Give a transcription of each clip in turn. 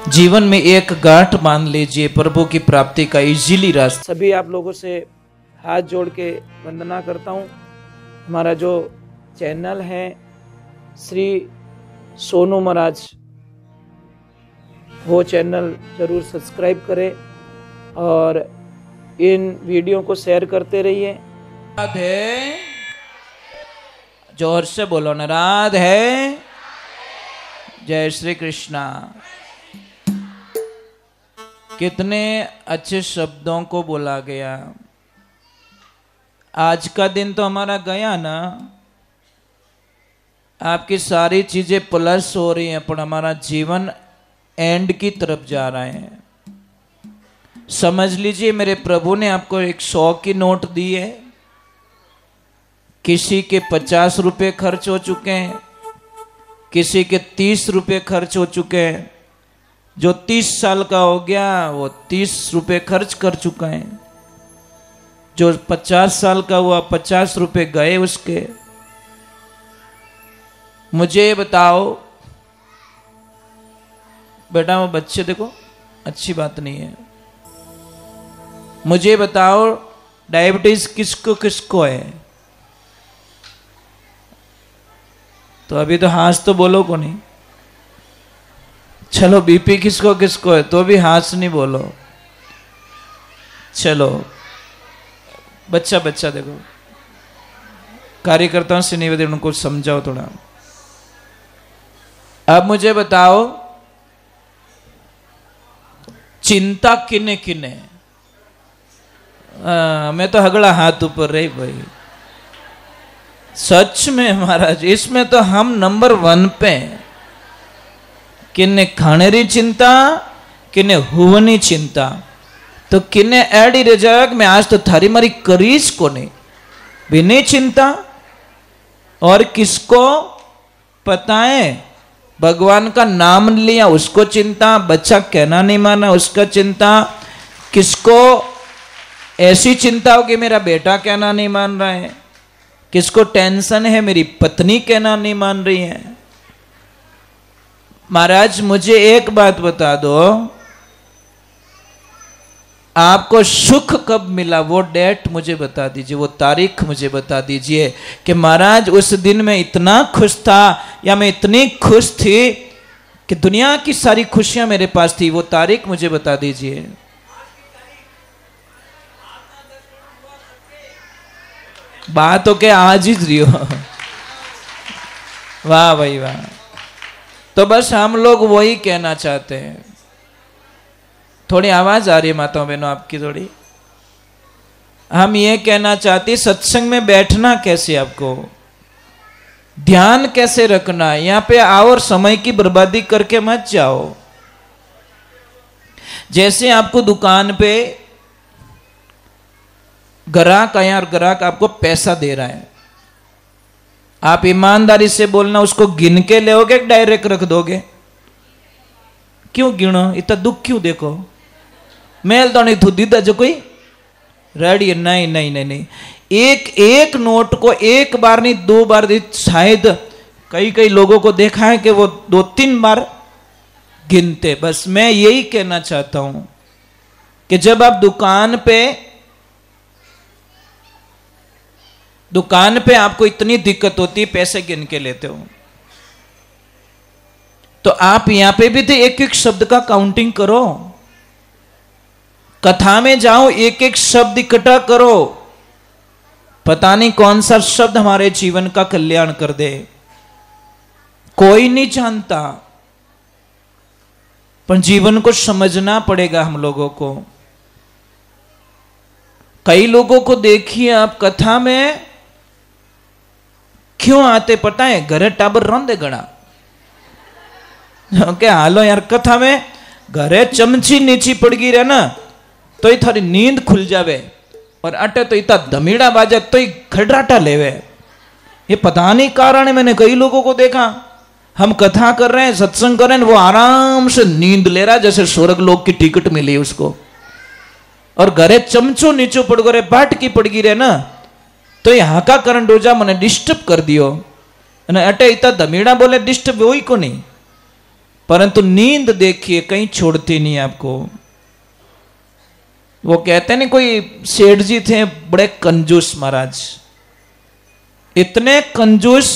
जीवन में एक गांठ मान लीजिए, प्रभु की प्राप्ति का इजीली रास्ता। सभी आप लोगों से हाथ जोड़ के वंदना करता हूँ। हमारा जो चैनल है श्री सोनू महाराज, वो चैनल जरूर सब्सक्राइब करें और इन वीडियो को शेयर करते रहिए। राधे, जोर से बोलो ना, राधे। जय श्री कृष्णा। कितने अच्छे शब्दों को बोला गया। आज का दिन तो हमारा गया ना, आपकी सारी चीजें प्लस हो रही हैं, पर हमारा जीवन एंड की तरफ जा रहा है। समझ लीजिए, मेरे प्रभु ने आपको एक 100 की नोट दी है, किसी के 50 रुपए खर्च हो चुके हैं, किसी के 30 रुपए खर्च हो चुके हैं। जो 30 साल का हो गया वो 30 रुपए खर्च कर चुका है। जो 50 साल का हुआ 50 रुपए गए उसके। मुझे बताओ बेटा, वो बच्चे देखो, अच्छी बात नहीं है। मुझे बताओ डायबिटीज किसको किसको है? तो अभी तो हाथ तो बोलो को नहीं। चलो बीपी किसको किसको है? तो भी हाथ नहीं बोलो। चलो बच्चा बच्चा देखो, कार्यकर्ताओं से निवेदन, उनको समझाओ थोड़ा। अब मुझे बताओ चिंता किने किने? मैं तो हगड़ा हाथ ऊपर रही भाई। सच में महाराज, इसमें तो हम नंबर 1 पे। किन्ने खाने री चिंता, किन्ने हुवनी चिंता, तो किन्ने एडी रजाक में आज तो थारी मारी करीज को नहीं बिनी चिंता। और किसको पता है? भगवान का नाम लिया उसको चिंता, बच्चा कहना नहीं माना उसका चिंता, किसको ऐसी चिंता हो कि मेरा बेटा कहना नहीं मान रहा है, किसको टेंशन है मेरी पत्नी कहना नहीं मान रही है। महाराज मुझे एक बात बता दो, आपको सुख कब मिला? वो डेट मुझे बता दीजिए, वो तारीख मुझे बता दीजिए कि महाराज उस दिन मैं इतना खुश था या मैं इतनी खुश थी कि दुनिया की सारी खुशियां मेरे पास थी। वो तारीख मुझे बता दीजिए। बात हो के आज ही रही हो। वाह भाई वाह। तो बस हम लोग वही कहना चाहते हैं। थोड़ी आवाज आ रही है माताओं बहनों आपकी थोड़ी। हम ये कहना चाहते, सत्संग में बैठना कैसे, आपको ध्यान कैसे रखना। यहां पे आओ और समय की बर्बादी करके मत जाओ। जैसे आपको दुकान पे ग्राहक आया और ग्राहक आपको पैसा दे रहा है, आप ईमानदारी से बोलना, उसको गिन के लोगे डायरेक्ट रख दोगे? क्यों गिनो? इतना दुख क्यों? देखो मेल तो नहीं थू दीदा जो कोई रेडी। नहीं नहीं नहीं नहीं, एक एक नोट को एक बार नहीं 2 बार, शायद कई कई लोगों को देखा है कि वो 2-3 बार गिनते। बस मैं यही कहना चाहता हूं कि जब आप दुकान पे आपको इतनी दिक्कत होती है, पैसे गिन के लेते हो, तो आप यहां पे भी तो एक एक शब्द का काउंटिंग करो। कथा में जाओ, एक एक शब्द इकट्ठा करो। पता नहीं कौन सा शब्द हमारे जीवन का कल्याण कर दे, कोई नहीं जानता। पर जीवन को समझना पड़ेगा हम लोगों को। कई लोगों को देखिए आप कथा में क्यों आते पता है? घरे टाबर रोंदे गणा के हालो यार, कथा में घरे चमची नीची पड़ गई रहे ना तो ही थारी नींद खुल जावे, और अटे तो इतना धमीड़ा बाजा तो ही खड़राटा लेवे। ये पता नहीं कारण है। मैंने कई लोगों को देखा, हम कथा कर रहे हैं, सत्संग कर रहे हैं, वो आराम से नींद ले रहा है जैसे स्वर्ग लोक की टिकट मिली उसको, और घरे चमचो नीचो पड़ गए, बाट की पड़ गई रहे ना तो यहाँ का करण डोजा मैंने डिस्टर्ब कर दियो। अटे इतना धमीड़ा बोले डिस्टर्ब हो ही को नहीं। परंतु नींद देखिए कहीं छोड़ती नहीं आपको। वो कहते नहीं, कोई सेठ जी थे बड़े कंजूस महाराज, इतने कंजूस,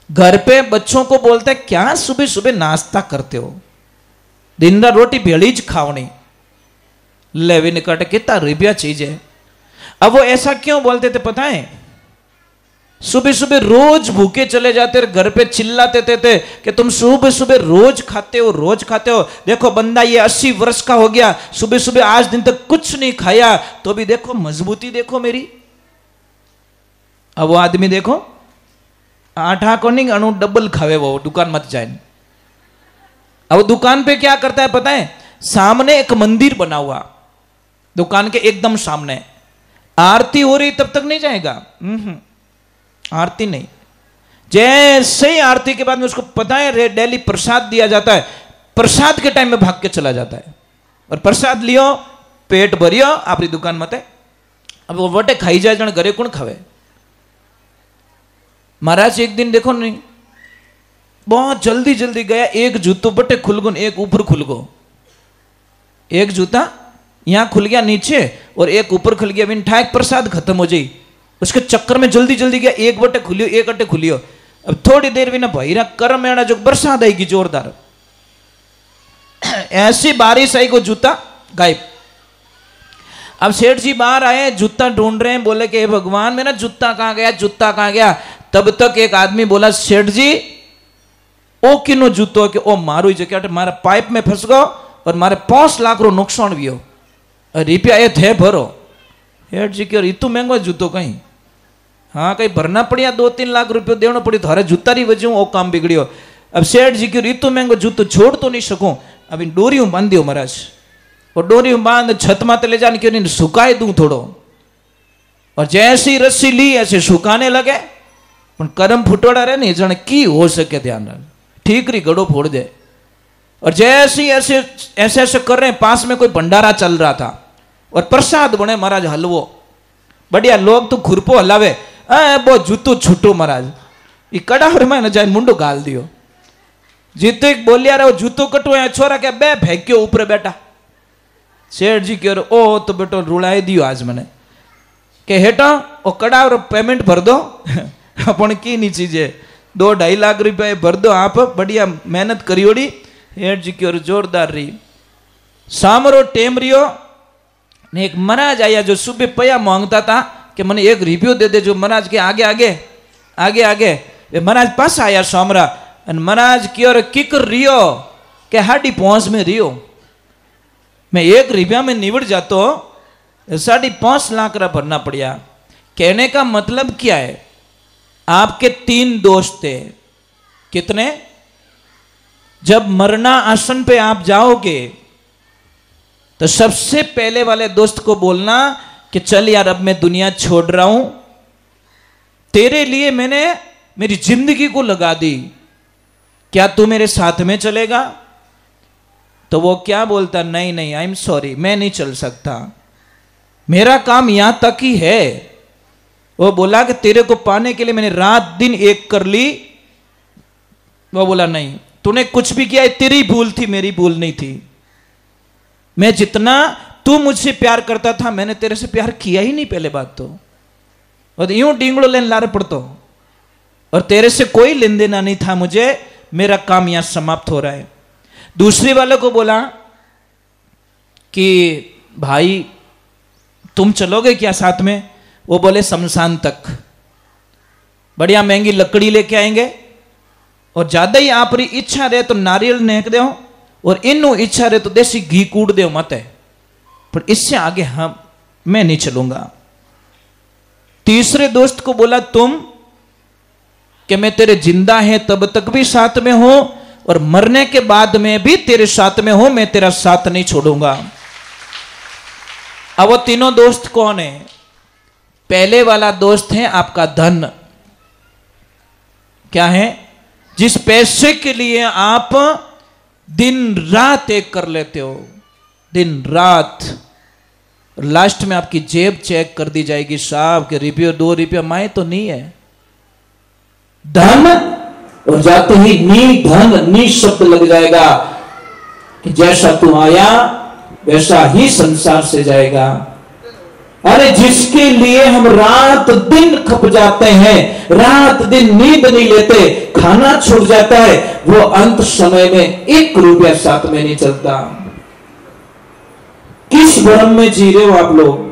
घर पे बच्चों को बोलते क्या सुबह सुबह नाश्ता करते हो, दिन रात रोटी भेड़ीज खावनी, लेवी निकट कितना रुपया चीज है। अब वो ऐसा क्यों बोलते थे पता है? सुबह सुबह रोज भूखे चले जाते, घर पे चिल्लाते थे कि तुम सुबह सुबह रोज खाते हो, रोज खाते हो। देखो बंदा ये 80 वर्ष का हो गया, सुबह सुबह आज दिन तक कुछ नहीं खाया, तो भी देखो मजबूती देखो मेरी। अब वो आदमी देखो 8 को नहीं अणु डबल खावे, वो दुकान मत जाए। अब दुकान पे क्या करता है पता है? सामने एक मंदिर बना हुआ, दुकान के एकदम सामने, आरती हो रही तब तक नहीं जाएगा, आरती नहीं। जैसे ही आरती के बाद में उसको पता है डेली प्रसाद दिया जाता है, प्रसाद के टाइम में भाग के चला जाता है और प्रसाद लियो, पेट भरियो, आपकी दुकान मत है। अब वो वटे खाई जाए जन घरे कौन खावे। महाराज एक दिन देखो नहीं, बहुत जल्दी जल्दी गया, एक जूतो बटे खुल गो, एक ऊपर खुल गो, एक जूता यहां खुल गया नीचे और एक ऊपर खुल गया, बिन ठाक प्रसाद खत्म हो जाई। उसके चक्कर में जल्दी जल्दी गया, एक बटे खुलियो, एक अटे खुलियो। अब थोड़ी देर भी ना भाई ना कर्म में जो बरसात आएगी जोरदार, ऐसी बारिश आई को जूता गायब। अब सेठ जी बाहर आए, जूता ढूंढ रहे हैं, बोले कि हे भगवान मेरा जूता कहां गया, जूता कहां गया। तब तक एक आदमी बोला, सेठ जी ओ किनो जूतो के ओ मारू जगह मारा पाइप में फंस गो और मारे 5 लाख रो नुकसान भी हो, रुपया ये थे भरो। सेठ जी के इतु महंगो जूतो कहीं, हाँ कहीं भरना पड़िया, 2-3 लाख रुपये देना पड़ी, थारे जूता री वजह वो काम बिगड़ियो। अब सेठ जी के इतु महंगो जूतो छोड़ तो नहीं सकूं, अभी डोरी बांध दियो महाराज, और डोरी बांध छत माते ले जाने क्यों नहीं सुखाए दूं थोड़ो। और जैसी रस्सी ली ऐसे सुखाने लगे, पर कर्म फुटवाड़ा रहे नहीं जाने की हो सके, ध्यान रख ठीक री गड़ो फोड़ दे। और जैसे ऐसे ऐसे ऐसे कर रहे हैं, पास में कोई भंडारा चल रहा था और प्रसाद बने महाराज हलवो बढ़िया, लोग तो खुरपो हलावे, वो जूतो छूटो महाराज, ये कड़ावर में न जाए मुंडो गाल दियो। जीते बोलिया रहे जूतो कटो है, छोरा क्या बे फेंक्यो ऊपर बेटा। सेठ जी कह रहे ओ तो बेटो रुलाए दियो आज मैंने के हेटा ओ कड़ावर पेमेंट भर दो अपन की नहीं चीजें 2-2.5 लाख रुपया भर दो, आप बढ़िया मेहनत करियोड़ी। सेठ जी की जोरदार रही। सामरो टेम रियो ने एक महाराज आया जो सुबह पया मांगता था कि मैंने 1 रुपयो दे दे, जो महाराज के आगे आगे आगे आगे महाराज पास आया सामरा, महाराज की और किकर रियो के हाडी पहुंच में रियो, मैं 1 रुपया में निवड़ जातो 5.5 लाख रा भरना पड़िया। कहने का मतलब क्या है? आपके 3 दोस्त थे, कितने? जब मरना आसन पे आप जाओगे तो सबसे पहले वाले दोस्त को बोलना कि चल यार अब मैं दुनिया छोड़ रहा हूं, तेरे लिए मैंने मेरी जिंदगी को लगा दी, क्या तू मेरे साथ में चलेगा? तो वो क्या बोलता, नहीं नहीं आई एम सॉरी, मैं नहीं चल सकता, मेरा काम यहां तक ही है। वो बोला कि तेरे को पाने के लिए मैंने रात दिन एक कर ली। वो बोला नहीं, तूने कुछ भी किया तेरी भूल थी, मेरी भूल नहीं थी। मैं जितना तू मुझसे प्यार करता था मैंने तेरे से प्यार किया ही नहीं पहले बात तो, और यूं डिंगड़ो लेन लारे पड़तो, और तेरे से कोई लेन देना नहीं था मुझे, मेरा काम यहां समाप्त हो रहा है। दूसरे वाले को बोला कि भाई तुम चलोगे क्या साथ में? वो बोले शमशान तक, बढ़िया महंगी लकड़ी लेके आएंगे, और ज्यादा ही आप इच्छा रहे तो नारियल नेक दो, और इनू इच्छा रहे तो देसी घी कूट दो मत है, पर इससे आगे मैं नहीं चलूंगा। तीसरे दोस्त को बोला तुम कि मैं तेरे जिंदा है तब तक भी साथ में हूं, और मरने के बाद में भी तेरे साथ में हूं, मैं तेरा साथ नहीं छोड़ूंगा। अब वो तीनों दोस्त कौन है? पहले वाला दोस्त है आपका धन। क्या है? जिस पैसे के लिए आप दिन रात एक कर लेते हो, दिन रात, लास्ट में आपकी जेब चेक कर दी जाएगी, साहब के रुपये 2 रुपया माए तो नहीं है। धन और जाते ही नी धन नी शब्द लग जाएगा कि जैसा तू आया वैसा ही संसार से जाएगा। अरे जिसके लिए हम रात दिन खप जाते हैं, रात दिन नींद नहीं लेते, खाना छूट जाता है, वो अंत समय में 1 रुपया साथ में नहीं चलता। किस भ्रम में जी रहे हो आप लोग?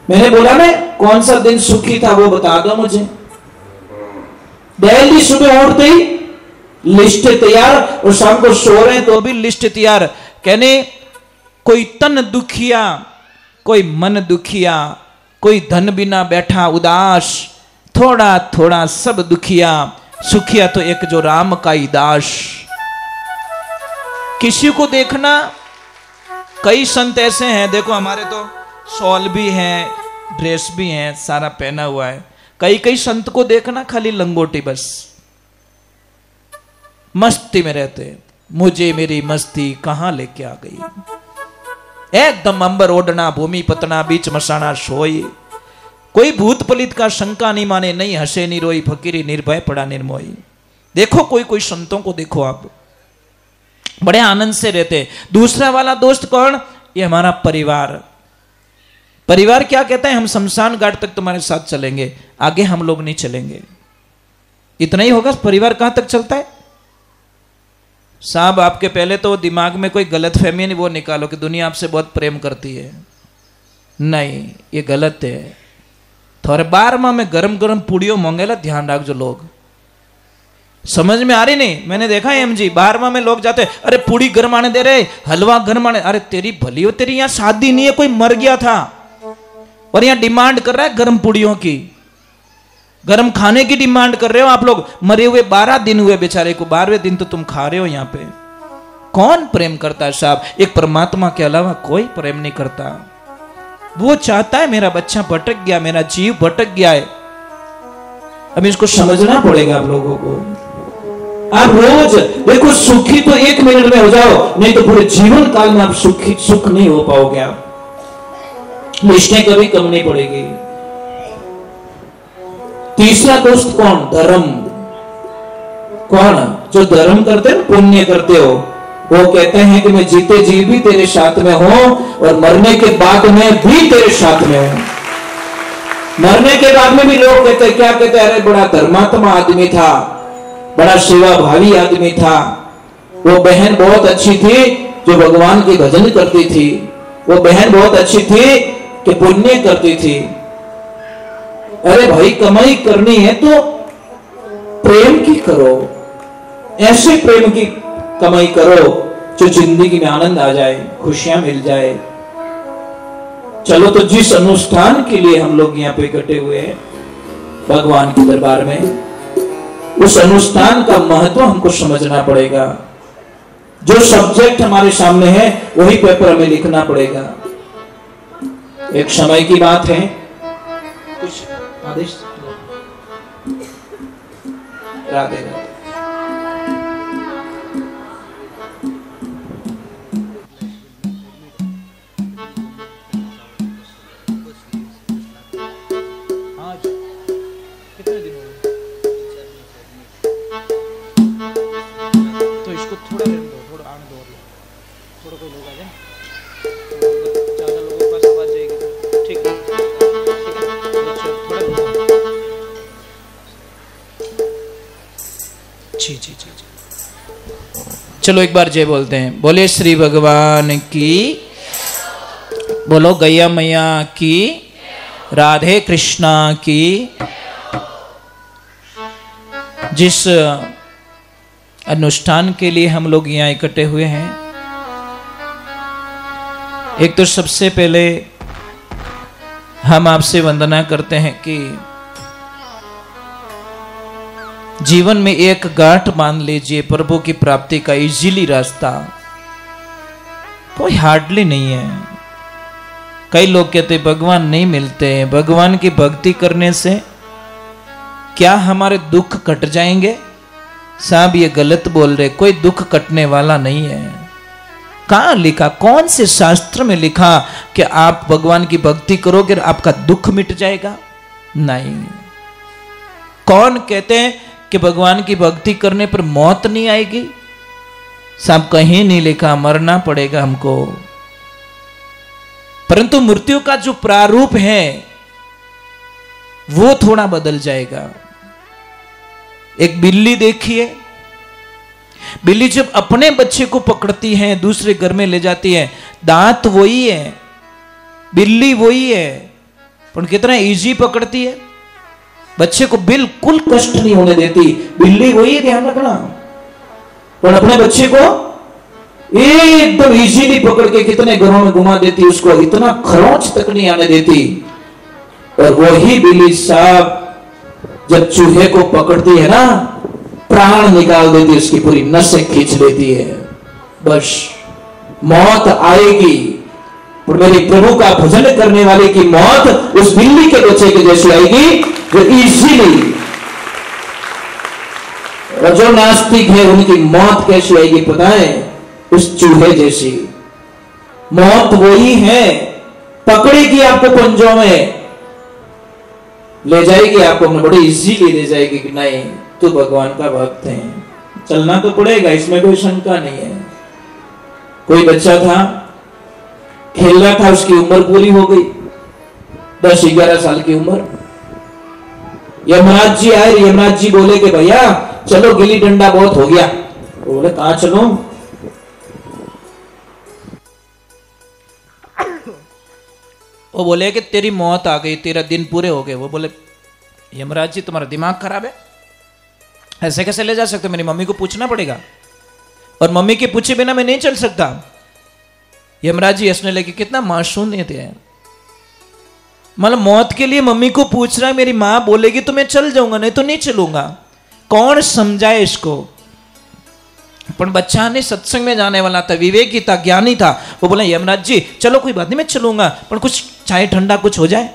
मैंने बोला ना कौन सा दिन सुखी था वो बता दो मुझे। डेली सुबह उठते ही लिस्ट तैयार और शाम को सो रहे हैं तो भी लिस्ट तैयार। कहने कोई तन दुखिया, कोई मन दुखिया, कोई धन बिना बैठा उदास, थोड़ा थोड़ा सब दुखिया, सुखिया तो एक जो राम का ही दास। किसी को देखना, कई संत ऐसे हैं, देखो हमारे तो शॉल भी है, ड्रेस भी है, सारा पहना हुआ है। कई संत को देखना खाली लंगोटी, बस मस्ती में रहते। मुझे मेरी मस्ती कहां लेके आ गई, एकदम अंबर ओढ़ना, भूमि पतना, बीच मसाना सोई। कोई भूत पलित का शंका नहीं माने, नहीं हंसे नहीं रोई, फकीरी निर्भय पड़ा निर्मोही। देखो कोई संतों को देखो आप, बड़े आनंद से रहते। दूसरा वाला दोस्त कौन? ये हमारा परिवार। परिवार क्या कहता है? हम शमशान घाट तक तुम्हारे साथ चलेंगे, आगे हम लोग नहीं चलेंगे। इतना ही होगा। परिवार कहां तक चलता है साहब? आपके पहले तो दिमाग में कोई गलत फहमी नहीं, वो निकालो कि दुनिया आपसे बहुत प्रेम करती है। नहीं, ये गलत है। थोड़े 12वां में गरम गरम पूड़ियों मांगेला, ध्यान रख जो लोग। समझ में आ रही नहीं? मैंने देखा है MG 12वां में लोग जाते, अरे पूड़ी गर्म आने दे रहे, हलवा गर्म आने। अरे तेरी भली हो, तेरी यहां शादी नहीं है, कोई मर गया था और यहां डिमांड कर रहा है गर्म पूड़ियों की, गर्म खाने की डिमांड कर रहे हो आप लोग। मरे हुए 12 दिन हुए बेचारे को, 12वें दिन तो तुम खा रहे हो यहां पे। कौन प्रेम करता है साहब? एक परमात्मा के अलावा कोई प्रेम नहीं करता। वो चाहता है मेरा बच्चा भटक गया, मेरा जीव भटक गया है। अब इसको समझना पड़ेगा आप लोगों को। आप रोज देखो, सुखी तो 1 मिनट में हो जाओ, नहीं तो पूरे जीवन काल में आप सुख नहीं हो पाओगे। आप लिस्टें कभी कम नहीं पड़ेगी। तीसरा दोस्त कौन? धर्म। कौन? जो धर्म करते हो, पुण्य करते हो, वो कहते हैं कि मैं जीते जी भी तेरे साथ में हूं और मरने के बाद में भी तेरे साथ में हूं। मरने के बाद में भी लोग कहते हैं, क्या कहते हैं? अरे बड़ा धर्मात्मा आदमी था, बड़ा सेवा भावी आदमी था, वो बहन बहुत अच्छी थी जो भगवान की भजन करती थी, वो बहन बहुत अच्छी थी कि पुण्य करती थी। अरे भाई, कमाई करनी है तो प्रेम की करो, ऐसे प्रेम की कमाई करो जो जिंदगी में आनंद आ जाए, खुशियां मिल जाए। चलो, तो जिस अनुष्ठान के लिए हम लोग यहाँ पे इकट्ठे हुए हैं भगवान के दरबार में, उस अनुष्ठान का महत्व हमको समझना पड़ेगा। जो सब्जेक्ट हमारे सामने है वही पेपर हमें लिखना पड़ेगा। एक समय की बात है, कुछ आदेश। राधे राधे। चलो एक बार जय बोलते हैं। बोले श्री भगवान की, बोलो गैया मैया की, राधे कृष्णा की। जिस अनुष्ठान के लिए हम लोग यहाँ इकट्ठे हुए हैं, एक तो सबसे पहले हम आपसे वंदना करते हैं कि जीवन में एक गांठ मान लीजिए, प्रभु की प्राप्ति का इजीली रास्ता कोई हार्डली नहीं है। कई लोग कहते भगवान नहीं मिलते हैं, भगवान की भक्ति करने से क्या हमारे दुख कट जाएंगे? साहब ये गलत बोल रहे, कोई दुख कटने वाला नहीं है। कहां लिखा, कौन से शास्त्र में लिखा कि आप भगवान की भक्ति करोगे और आपका दुख मिट जाएगा? नहीं। कौन कहते हैं कि भगवान की भक्ति करने पर मौत नहीं आएगी? साहब कहीं नहीं लिखा मरना पड़ेगा हमको, परंतु मृत्यु का जो प्रारूप है वो थोड़ा बदल जाएगा। एक बिल्ली देखिए, बिल्ली जब अपने बच्चे को पकड़ती है दूसरे घर में ले जाती है, दांत वही है, बिल्ली वही है, पर कितना इजी पकड़ती है, बच्चे को बिल्कुल कष्ट नहीं होने देती। बिल्ली वही है, ध्यान रखना। पर अपने बच्चे को एकदम इजीली पकड़ के कितने घरों में घुमा देती, उसको इतना खरोंच तक नहीं आने देती। और वही बिल्ली साहब जब चूहे को पकड़ती है ना, प्राण निकाल देती, उसकी पूरी नसें खींच लेती है। बस मौत आएगी, और मेरे प्रभु का भजन करने वाले की मौत उस बिल्ली के बच्चे के जैसी आएगी जो इजीली। और जो नास्तिक है उनकी मौत कैसी आएगी पता है? उस चूहे जैसी मौत वही है, पकड़ेगी आपको पंजों में, ले जाएगी आपको, बड़ी इजीली ले जाएगी कि नहीं तू भगवान का भक्त है, चलना तो पड़ेगा, इसमें कोई शंका नहीं है। कोई बच्चा था, खेल रहा था, उसकी उम्र पूरी हो गई, 10-11 साल की उम्र। यमराज जी आए, यमराज जी बोले कि भैया चलो गिल्ली डंडा बहुत हो गया। वो बोले कहां चलो? वो बोले कि तेरी मौत आ गई, तेरा दिन पूरे हो गए। वो बोले यमराज जी तुम्हारा दिमाग खराब है, ऐसे कैसे ले जा सकते? मेरी मम्मी को पूछना पड़ेगा, और मम्मी के पूछे बिना मैं नहीं चल सकता। यमराज जी हंसने लगे, कितना मासूम थे। मतलब मौत के लिए मम्मी को पूछ रहा है, मेरी मां बोलेगी तो मैं चल जाऊंगा, नहीं तो नहीं चलूंगा। कौन समझाए इसको? पर बच्चा ने सत्संग में जाने वाला था, विवेकी था, ज्ञानी था। वो बोला यमराज जी चलो कोई बात नहीं मैं चलूंगा, पर कुछ चाय ठंडा कुछ हो जाए।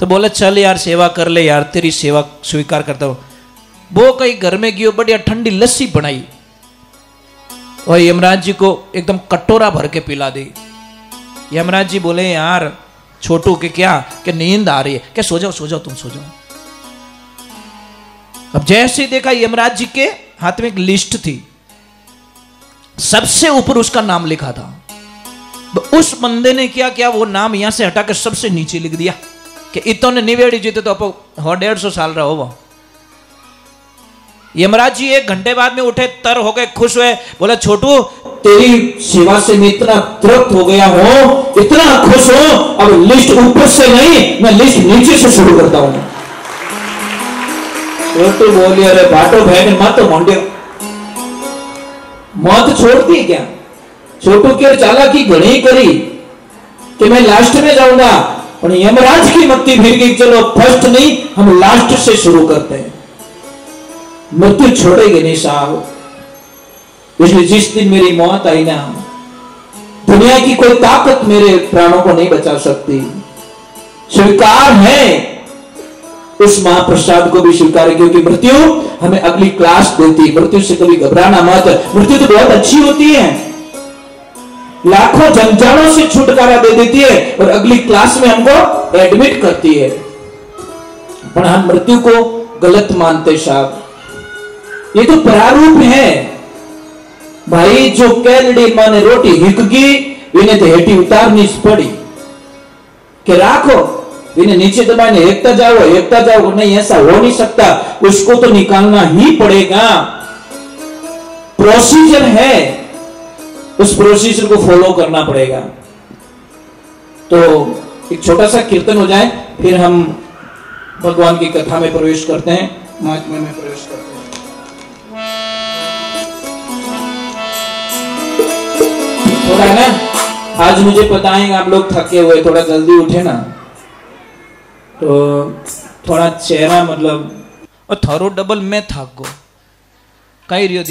तो बोला चल यार सेवा कर ले यार, तेरी सेवा स्वीकार करता हूं। वो कहीं घर में गयो, बढ़िया ठंडी लस्सी बनाई और यमराज जी को एकदम कटोरा भर के पिला दी। यमराज जी बोले यार छोटू के क्या कि नींद आ रही है, क्या सो जाओ तुम सो जाओ। अब जैसे देखा यमराज जी के हाथ में एक लिस्ट थी, सबसे ऊपर उसका नाम लिखा था। उस बंदे ने क्या किया, वो नाम यहां से हटाकर सबसे नीचे लिख दिया कि इतने निवेड़ी जीते तो आप 150 साल रहो। वो यमराज जी 1 घंटे बाद में उठे, तर हो गए, खुश हुए, बोला छोटू तेरी सेवा से मैं इतना तृप्त हो गया हूं, इतना खुश हूं, अब लिस्ट ऊपर से नहीं मैं लिस्ट नीचे से शुरू करता हूं। छोटू बोलिए अरे बाटो बहन मत मोंडियो, मौत छोड़ती है क्या? छोटू की चालाकी घड़ी करी कि मैं लास्ट में जाऊंगा, और यमराज की मत्ती फिर गई, चलो फर्स्ट नहीं हम लास्ट से शुरू करते हैं। मृत्यु छोड़ेगी नहीं साहब। इसलिए जिस दिन मेरी मौत आई ना, दुनिया की कोई ताकत मेरे प्राणों को नहीं बचा सकती। स्वीकार है, उस महाप्रसाद को भी स्वीकार है, क्योंकि मृत्यु हमें अगली क्लास देती है। मृत्यु से कभी घबराना मत, मृत्यु तो बहुत अच्छी होती है, लाखों जंजालों से छुटकारा दे देती है और अगली क्लास में हमको एडमिट करती है। पर हम मृत्यु को गलत मानते साहब, ये तो प्रारूप है भाई। जो कैलड़ी माने रोटी हिकगी, इन्हें तो हेटी उतारनी पड़ी कि राखो, इन्हें नीचे दबाने एकता जाओ, नहीं ऐसा हो नहीं सकता, उसको तो निकालना ही पड़ेगा। प्रोसीजर है, उस प्रोसीजर को फॉलो करना पड़ेगा। तो एक छोटा सा कीर्तन हो जाए, फिर हम भगवान की कथा में प्रवेश करते हैं, महात्म्य में प्रवेश करते हैं। थोड़ा ना आज मुझे पता है आप लोग थके हुए, थोड़ा जल्दी उठे ना, तो थोड़ा चेहरा मतलब और थारो डबल मैं थक गो कहीं रियो।